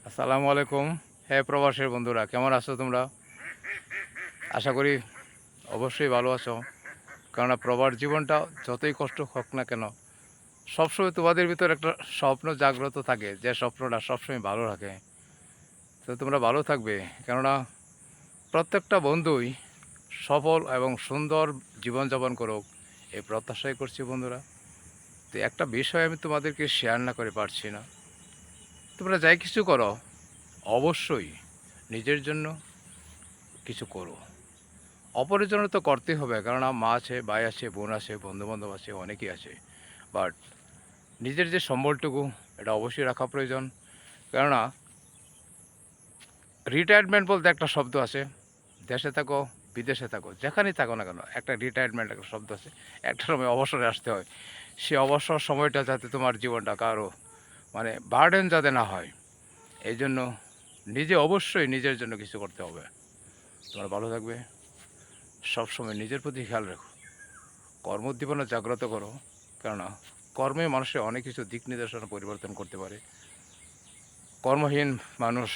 আসসালামু আলাইকুম। হ্যাঁ প্রবাসের বন্ধুরা, কেমন আছো তোমরা? আশা করি অবশ্যই ভালো আছো। কেননা প্রবাস জীবনটা যতই কষ্ট হোক না কেন, সবসময় তোমাদের ভিতর একটা স্বপ্ন জাগ্রত থাকে, যে স্বপ্নটা সবসময় ভালো রাখে। তো তোমরা ভালো থাকবে, কেননা প্রত্যেকটা বন্ধুই সফল এবং সুন্দর জীবনযাপন করুক, এই প্রত্যাশাই করছি বন্ধুরা। তো একটা বিষয় আমি তোমাদেরকে শেয়ার না করে পারছি না। তোমরা যাই কিছু করো, অবশ্যই নিজের জন্য কিছু করো। অপরের জন্য তো করতেই হবে, কেননা মা আছে, ভাই আছে, বোন আছে, বন্ধুবান্ধব আছে, অনেকেই আছে। বাট নিজের যে সম্বলটুকু, এটা অবশ্যই রাখা প্রয়োজন। কেননা রিটায়ারমেন্ট বলতে একটা শব্দ আছে। দেশে থাকো, বিদেশে থাকো, যেখানেই থাকো না কেন, একটা রিটায়ারমেন্ট একটা শব্দ আছে। একটা সময় অবসরে আসতে হয়। সে অবসর সময়টা যাতে তোমার জীবনটা কারো বার্ডেন যাতে না হয়, এই জন্য নিজে অবশ্যই নিজের জন্য কিছু করতে হবে। তোমরা ভালো থাকবে, সবসময় নিজের প্রতি খেয়াল রাখো, কর্মোদ্দীপনা জাগ্রত করো। কেননা কর্মে মানুষের অনেক কিছু দিক নির্দেশনা পরিবর্তন করতে পারে। কর্মহীন মানুষ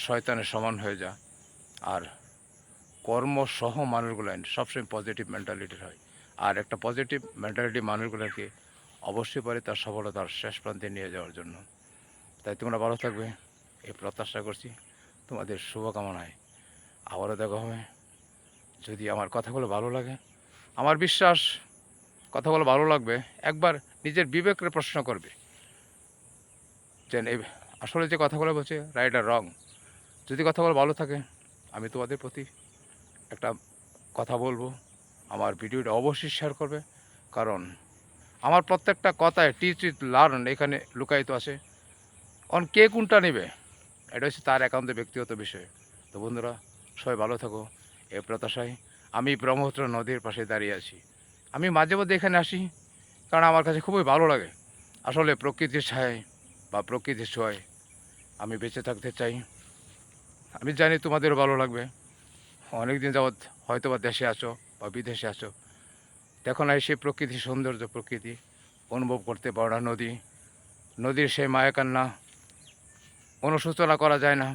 শয়তানের সমান হয়ে যায়। আর কর্মসহ মানুষগুলো সবসময় পজিটিভ মেন্টালিটির হয়। আর একটা পজিটিভ মেন্টালিটি মানুষগুলোকে অবশ্যই পারে তার সফলতার শেষ প্রান্তে নিয়ে যাওয়ার জন্য। তাই তোমরা ভালো থাকবে, এই প্রত্যাশা করছি। তোমাদের শুভকামনায় আবারও দেখা হবে। যদি আমার কথাগুলো ভালো লাগে, আমার বিশ্বাস কথাগুলো ভালো লাগবে, একবার নিজের বিবেককে প্রশ্ন করবে যে আসলে যে কথাগুলো বলছে রাইট আর রং। যদি কথাগুলো ভালো থাকে, আমি তোমাদের প্রতি একটা কথা বলবো, আমার ভিডিওটা অবশ্যই শেয়ার করবে। কারণ আমার প্রত্যেকটা কথায় টিচ উইথ লার্ন এখানে লুকায়িত আছে। কে কোনটা নেবে, এটা হচ্ছে তার একান্ত ব্যক্তিগত বিষয়। তো বন্ধুরা, সবাই ভালো থাকো, এই প্রত্যাশায় আমি ব্রহ্মপুত্র নদীর পাশে দাঁড়িয়ে আছি। আমি মাঝে মধ্যে এখানে আসি, কারণ আমার কাছে খুবই ভালো লাগে। আসলে প্রকৃতির ছায় বা প্রকৃতির ছোঁয়ায় আমি বেঁচে থাকতে চাই। আমি জানি তোমাদেরও ভালো লাগবে। অনেক দিন যাবৎ হয়তো বা দেশে আছো বা বিদেশে আছো, দেখো না সেই প্রকৃতির সৌন্দর্য, প্রকৃতি অনুভব করতে পারো না। নদীর সেই মায়া কান্না অনুশোচনা করা যায় না।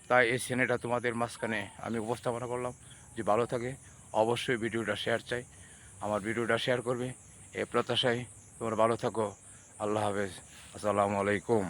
তাই এই সিনেটা তোমাদের মাঝখানে আমি উপস্থাপনা করলাম। যে ভালো থাকে, অবশ্যই ভিডিওটা শেয়ার চাই, আমার ভিডিওটা শেয়ার করবে, এই প্রত্যাশায় তোমরা ভালো থাকো। আল্লাহ হাফেজ, আসসালামু আলাইকুম।